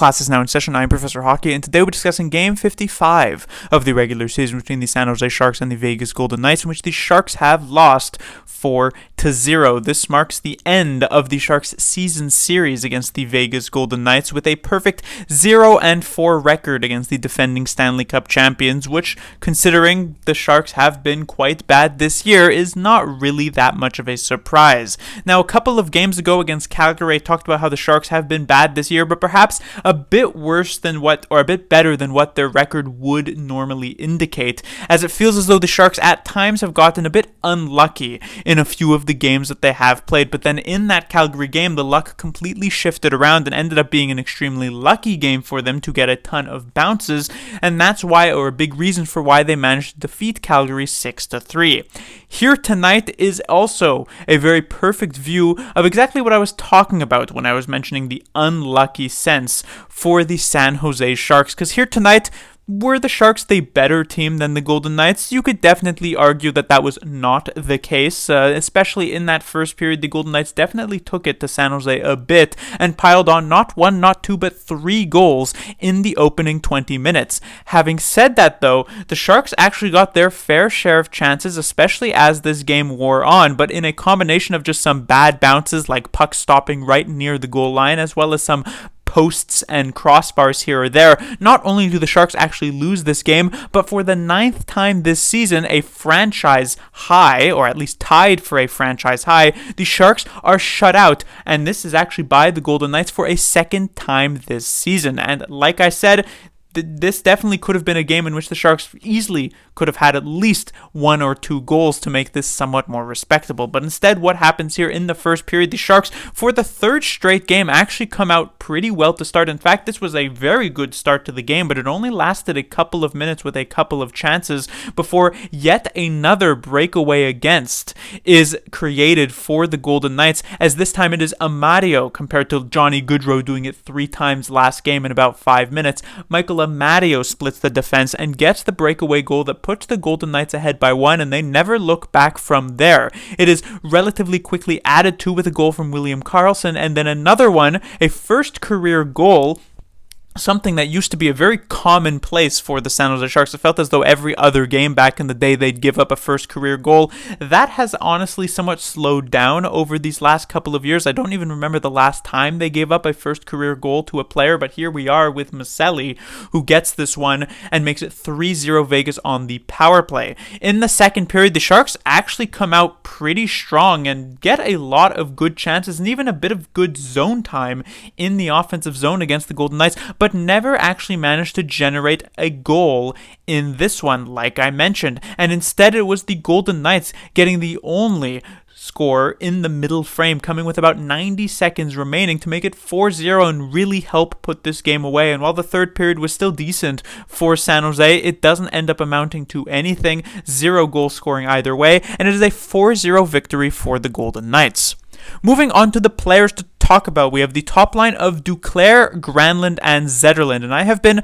Class is now in session. I'm Professor Hockey, and today we're discussing Game 55 of the regular season between the San Jose Sharks and the Vegas Golden Knights, in which the Sharks have lost 4-0. This marks the end of the Sharks' season series against the Vegas Golden Knights with a perfect 0-4 record against the defending Stanley Cup champions, which, considering the Sharks have been quite bad this year, is not really that much of a surprise. Now, a couple of games ago against Calgary, I talked about how the Sharks have been bad this year, but perhaps a bit worse than what, or a bit better than what their record would normally indicate, as it feels as though the Sharks at times have gotten a bit unlucky in a few of the games that they have played. But then in that Calgary game, the luck completely shifted around and ended up being an extremely lucky game for them to get a ton of bounces, and that's why, or a big reason for why they managed to defeat Calgary 6-3. Here tonight is also a very perfect view of exactly what I was talking about when I was mentioning the unlucky sense for the San Jose Sharks, because here tonight, were the Sharks the better team than the Golden Knights? You could definitely argue that that was not the case, especially in that first period. The Golden Knights definitely took it to San Jose a bit and piled on not one, not two, but 3 goals in the opening 20 minutes. Having said that, though, the Sharks actually got their fair share of chances, especially as this game wore on, but in a combination of just some bad bounces like pucks stopping right near the goal line, as well as some posts and crossbars here or there. Not only do the Sharks actually lose this game, but for the 9th time this season, a franchise high, or at least tied for a franchise high, the Sharks are shut out, and this is actually by the Golden Knights for a 2nd time this season. And like I said, this definitely could have been a game in which the Sharks easily could have had at least 1 or 2 goals to make this somewhat more respectable. But instead, what happens here in the first period, the Sharks, for the 3rd straight game, actually come out pretty well to start. In fact, this was a very good start to the game, but it only lasted a couple of minutes with a couple of chances before yet another breakaway against is created for the Golden Knights, as this time it is Amadio compared to Johnny Gaudreau doing it 3 times last game in about 5 minutes. Michael Amadio splits the defense and gets the breakaway goal that puts the Golden Knights ahead by 1, and they never look back from there. It is relatively quickly added to with a goal from William Karlsson, and then another one, a first career goal, something that used to be a very commonplace for the San Jose Sharks. It felt as though every other game back in the day they'd give up a first career goal. That has honestly somewhat slowed down over these last couple of years. I don't even remember the last time they gave up a first career goal to a player, but here we are with Maselli, who gets this one and makes it 3-0 Vegas on the power play. In the second period, the Sharks actually come out pretty strong and get a lot of good chances and even a bit of good zone time in the offensive zone against the Golden Knights, but never actually managed to generate a goal in this one, like I mentioned. And instead, it was the Golden Knights getting the only score in the middle frame, coming with about 90 seconds remaining to make it 4-0 and really help put this game away. And while the third period was still decent for San Jose, it doesn't end up amounting to anything. 0 goal scoring either way, and it is a 4-0 victory for the Golden Knights. Moving on to the players to talk about, we have the top line of Duclair, Granlund, and Zetterlund, and I have been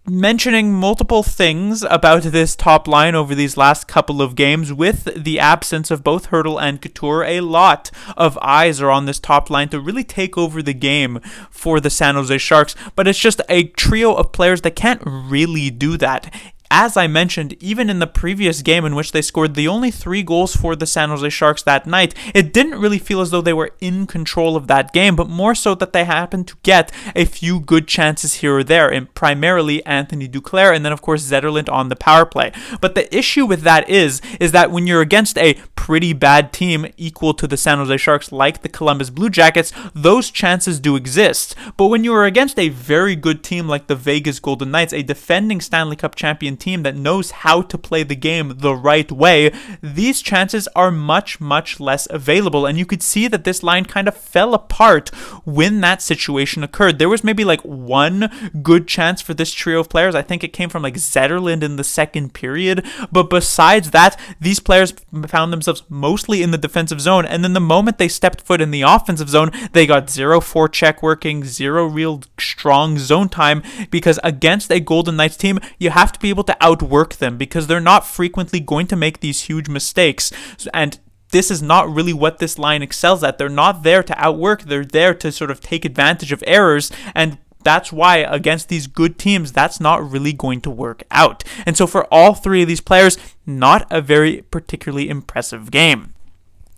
mentioning multiple things about this top line over these last couple of games. With the absence of both Hertl and Couture, a lot of eyes are on this top line to really take over the game for the San Jose Sharks, but it's just a trio of players that can't really do that. As I mentioned, even in the previous game in which they scored the only 3 goals for the San Jose Sharks that night, it didn't really feel as though they were in control of that game, but more so that they happened to get a few good chances here or there, and primarily Anthony Duclair, and then of course Zetterlund on the power play. But the issue with that is that when you're against a pretty bad team equal to the San Jose Sharks, like the Columbus Blue Jackets, those chances do exist. But when you are against a very good team like the Vegas Golden Knights, a defending Stanley Cup champion team that knows how to play the game the right way, these chances are much, much less available. And you could see that this line kind of fell apart when that situation occurred. There was maybe like 1 good chance for this trio of players. I think it came from like Zetterlund in the second period. But besides that, these players found themselves mostly in the defensive zone. And then the moment they stepped foot in the offensive zone, they got 0 forecheck working, 0 real strong zone time, because against a Golden Knights team, you have to be able to outwork them, because they're not frequently going to make these huge mistakes. And this is not really what this line excels at. They're not there to outwork. They're there to sort of take advantage of errors. And that's why against these good teams, that's not really going to work out. And so for all three of these players, not a very particularly impressive game.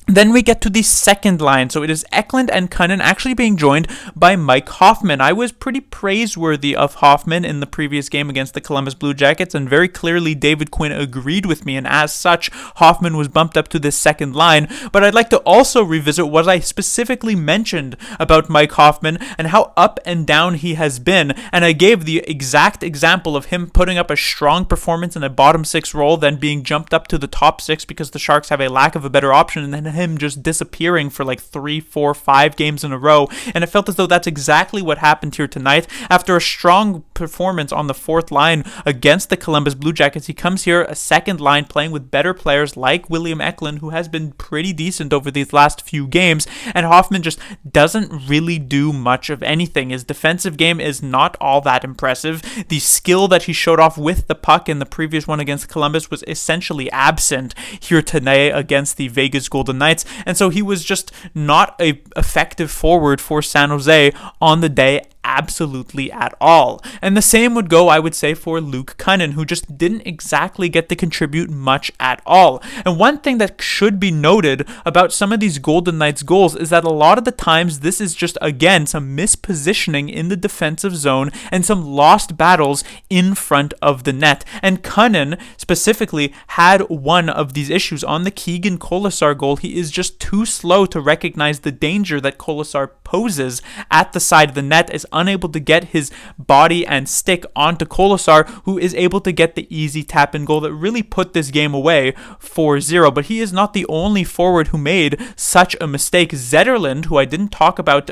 Then we get to the second line. So it is Eklund and Kunin actually being joined by Mike Hoffman. I was pretty praiseworthy of Hoffman in the previous game against the Columbus Blue Jackets, and very clearly David Quinn agreed with me, and as such, Hoffman was bumped up to this second line. But I'd like to also revisit what I specifically mentioned about Mike Hoffman and how up and down he has been, and I gave the exact example of him putting up a strong performance in a bottom six role, then being jumped up to the top six because the Sharks have a lack of a better option, and then him just disappearing for like 3, 4, 5 games in a row. And it felt as though that's exactly what happened here tonight. After a strong performance on the fourth line against the Columbus Blue Jackets, he comes here a second line playing with better players like William Eklund, who has been pretty decent over these last few games, and Hoffman just doesn't really do much of anything. His defensive game is not all that impressive. The skill that he showed off with the puck in the previous one against Columbus was essentially absent here tonight against the Vegas Golden Knights, and so he was just not an effective forward for San Jose on the day absolutely at all. And the same would go, I would say, for Luke Kunin, who just didn't exactly get to contribute much at all. And one thing that should be noted about some of these Golden Knights goals is that a lot of the times this is just, again, some mispositioning in the defensive zone and some lost battles in front of the net. And Kunin specifically had one of these issues on the Keegan Kolesar goal. He is just too slow to recognize the danger that Kolesar poses at the side of the net, is unable to get his body and stick onto Kolesar, who is able to get the easy tap-in goal that really put this game away 4-0. But he is not the only forward who made such a mistake. Zetterlund, who I didn't talk about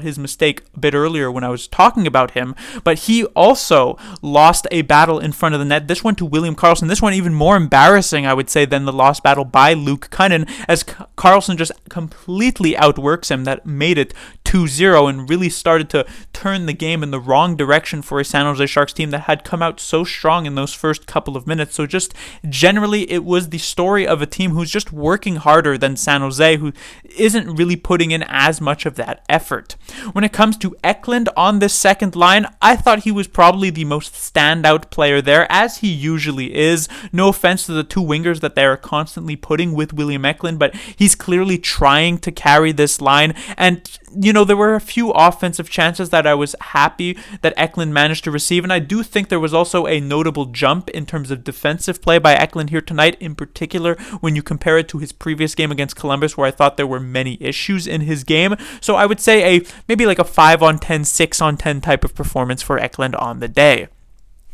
his mistake a bit earlier when I was talking about him, but he also lost a battle in front of the net. This one to William Karlsson. This one even more embarrassing, I would say, than the lost battle by Luke Kunin, as Karlsson just completely outworks him. That made it 2-0 and really started to turn the game in the wrong direction for a San Jose Sharks team that had come out so strong in those first couple of minutes. So just generally, it was the story of a team who's just working harder than San Jose, who isn't really putting in as much of that effort. When it comes to Eklund on this second line, I thought he was probably the most standout player there, as he usually is. No offense to the two wingers that they are constantly putting with William Eklund, but he's clearly trying to carry this line. And, you know, there were a few offensive chances that I was happy that Eklund managed to receive, and I do think there was also a notable jump in terms of defensive play by Eklund here tonight, in particular when you compare it to his previous game against Columbus, where I thought there were many issues in his game. So I would say maybe like a 5-on-10, 6-on-10 type of performance for Eklund on the day.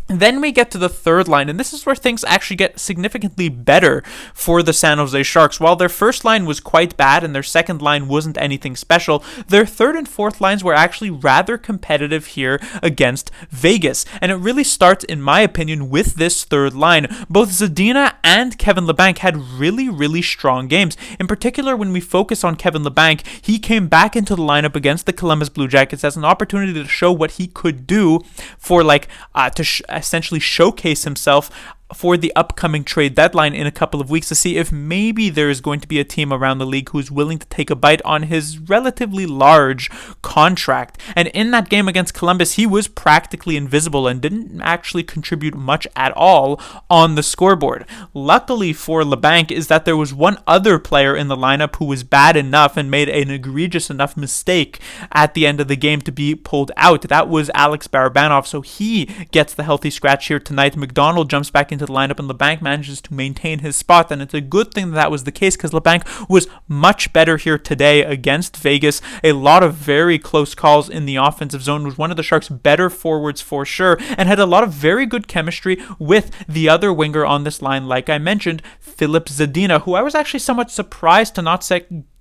Then we get to the third line, and this is where things actually get significantly better for the San Jose Sharks. While their first line was quite bad and their second line wasn't anything special, their third and fourth lines were actually rather competitive here against Vegas. And it really starts, in my opinion, with this third line. Both Zadina and Kevin Labanc had really, really strong games. In particular, when we focus on Kevin Labanc, he came back into the lineup against the Columbus Blue Jackets as an opportunity to show what he could do for essentially showcase himself for the upcoming trade deadline in a couple of weeks, to see if maybe there is going to be a team around the league who's willing to take a bite on his relatively large contract. And in that game against Columbus, he was practically invisible and didn't actually contribute much at all on the scoreboard. Luckily for Labanc is that there was one other player in the lineup who was bad enough and made an egregious enough mistake at the end of the game to be pulled out. That was Alex Barabanov, so he gets the healthy scratch here tonight. McDonald jumps back into the lineup and Labanc manages to maintain his spot, and it's a good thing that was the case, because Labanc was much better here today against Vegas. A lot of very close calls in the offensive zone, was one of the Sharks' better forwards for sure, and had a lot of very good chemistry with the other winger on this line, like I mentioned, Filip Zadina, who I was actually somewhat surprised to not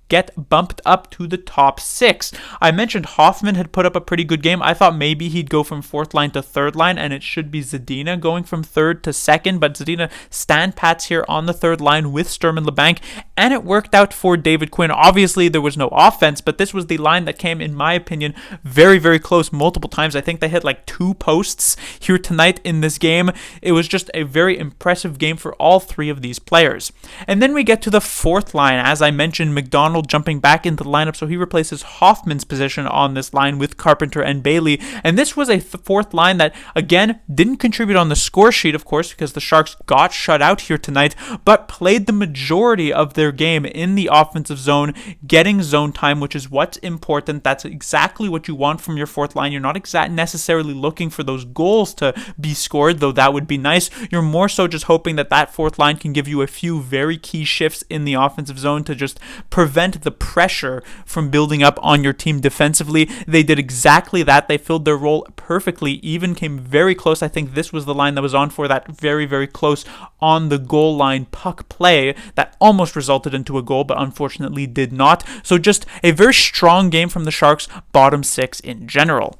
get bumped up to the top 6. I mentioned Hoffman had put up a pretty good game. I thought maybe he'd go from fourth line to third line, and it should be Zadina going from third to second, but Zadina stand pats here on the third line with Sturm and Labanc, and it worked out for David Quinn. Obviously, there was no offense, but this was the line that came, in my opinion, very, very close multiple times. I think they hit like 2 posts here tonight in this game. It was just a very impressive game for all 3 of these players. And then we get to the fourth line. As I mentioned, McDonald McDonald jumping back into the lineup, so he replaces Hoffman's position on this line with Carpenter and Bailey. And this was a fourth line that, again, didn't contribute on the score sheet, of course, because the Sharks got shut out here tonight, but played the majority of their game in the offensive zone, getting zone time, which is what's important. That's exactly what you want from your fourth line. You're not necessarily looking for those goals to be scored, though that would be nice. You're more so just hoping that that fourth line can give you a few very key shifts in the offensive zone to just prevent the pressure from building up on your team defensively. They did exactly that. They filled their role perfectly, even came very close. I think this was the line that was on for that very, very close on the goal line puck play that almost resulted into a goal, but unfortunately did not. So just a very strong game from the Sharks, bottom six in general.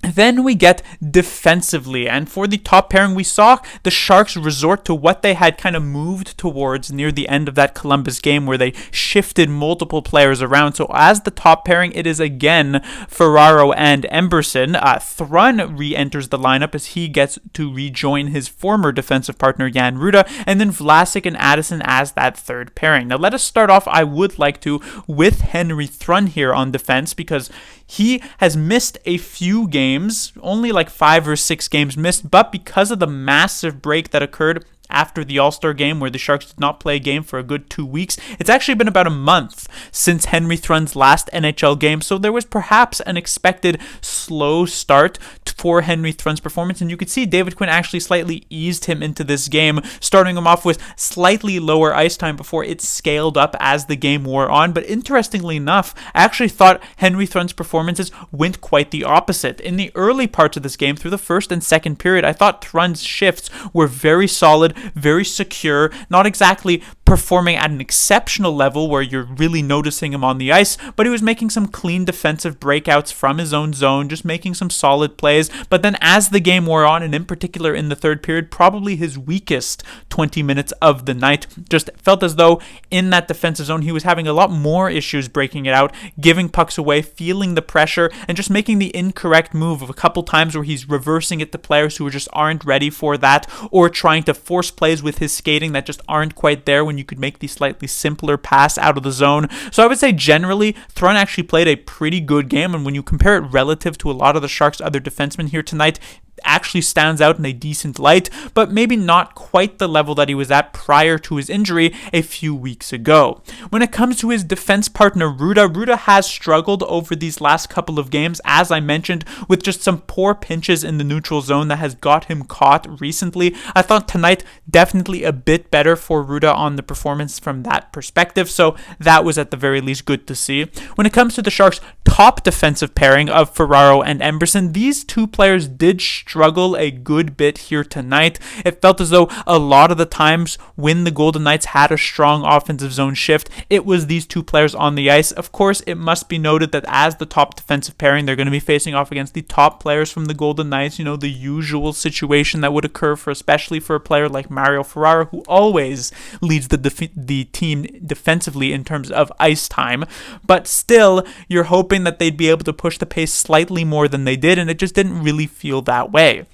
Then we get defensively, and for the top pairing, we saw the Sharks resort to what they had kind of moved towards near the end of that Columbus game, where they shifted multiple players around. So as the top pairing, it is again Ferraro and Emberson. Thrun re-enters the lineup as he gets to rejoin his former defensive partner Jan Ruda, and then Vlasic and Addison as that third pairing. Now let us start off, I would like to, with Henry Thrun here on defense, because he has missed a few games, only like 5 or 6 games missed, but because of the massive break that occurred after the All-Star game, where the Sharks did not play a game for a good 2 weeks. It's actually been about a month since Henry Thrun's last NHL game, so there was perhaps an expected slow start for Henry Thrun's performance, and you could see David Quinn actually slightly eased him into this game, starting him off with slightly lower ice time before it scaled up as the game wore on. But interestingly enough, I actually thought Henry Thrun's performances went quite the opposite. In the early parts of this game, through the first and second period, I thought Thrun's shifts were very solid, very secure, not exactly performing at an exceptional level where you're really noticing him on the ice, but he was making some clean defensive breakouts from his own zone, just making some solid plays. But then as the game wore on, and in particular in the third period, probably his weakest 20 minutes of the night, just felt as though in that defensive zone he was having a lot more issues breaking it out, giving pucks away, feeling the pressure, and just making the incorrect move of a couple times where he's reversing it to players who just aren't ready for that, or trying to force plays with his skating that just aren't quite there when you could make the slightly simpler pass out of the zone. So I would say generally Thrun actually played a pretty good game, and when you compare it relative to a lot of the Sharks' other defensemen here tonight, actually stands out in a decent light, but maybe not quite the level that he was at prior to his injury a few weeks ago. When it comes to his defense partner Ruda has struggled over these last couple of games, as I mentioned, with just some poor pinches in the neutral zone that has got him caught recently. I thought tonight definitely a bit better for Ruda on the performance from that perspective, so that was at the very least good to see. When it comes to the Sharks' top defensive pairing of Ferraro and Emberson, these two players did struggle a good bit here tonight. It felt as though a lot of the times when the Golden Knights had a strong offensive zone shift, it was these two players on the ice. Of course, it must be noted that as the top defensive pairing, they're going to be facing off against the top players from the Golden Knights, you know, the usual situation that would occur especially for a player like Mario Ferraro, who always leads the team defensively in terms of ice time. But still, you're hoping that they'd be able to push the pace slightly more than they did, and it just didn't really feel that way.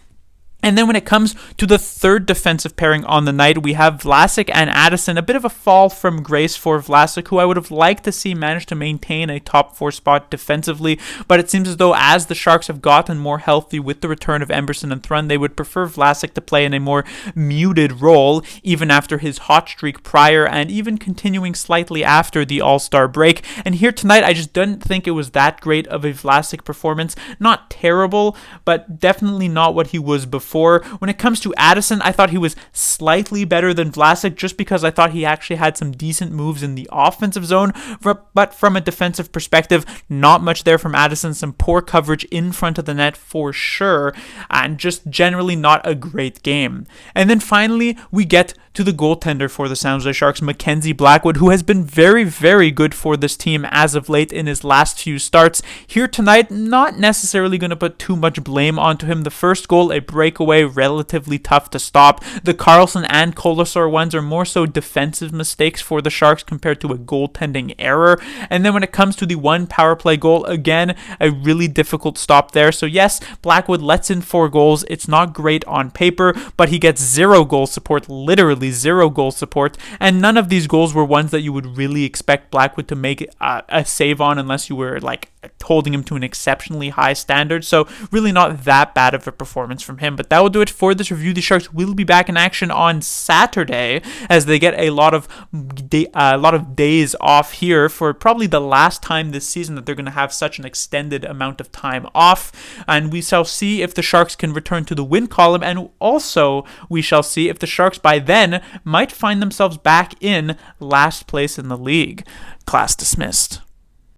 And then when it comes to the third defensive pairing on the night, we have Vlasic and Addison. A bit of a fall from grace for Vlasic, who I would have liked to see manage to maintain a top 4 spot defensively, but it seems as though as the Sharks have gotten more healthy with the return of Emberson and Thrun, they would prefer Vlasic to play in a more muted role, even after his hot streak prior and even continuing slightly after the All-Star break. And here tonight, I just didn't think it was that great of a Vlasic performance. Not terrible, but definitely not what he was before. When it comes to Addison, I thought he was slightly better than Vlasic just because I thought he actually had some decent moves in the offensive zone, but from a defensive perspective, not much there from Addison. Some poor coverage in front of the net for sure, and just generally not a great game. And then finally, we get to the goaltender for the San Jose Sharks, Mackenzie Blackwood, who has been very, very good for this team as of late in his last few starts. Here tonight, not necessarily going to put too much blame onto him. The first goal, a breakaway, relatively tough to stop. The Carlson and Kolesar ones are more so defensive mistakes for the Sharks compared to a goaltending error. And then when it comes to the one power play goal, again, a really difficult stop there. So yes, Blackwood lets in 4 goals. It's not great on paper, but he gets 0 goal support literally essentially 0 goal support, and none of these goals were ones that you would really expect Blackwood to make a save on unless you were like holding him to an exceptionally high standard. So really not that bad of a performance from him. But that will do it for this review. The Sharks will be back in action on Saturday as they get a lot of days off here for probably the last time this season that they're going to have such an extended amount of time off. And we shall see if the Sharks can return to the win column, and also we shall see if the Sharks by then might find themselves back in last place in the league. Class dismissed.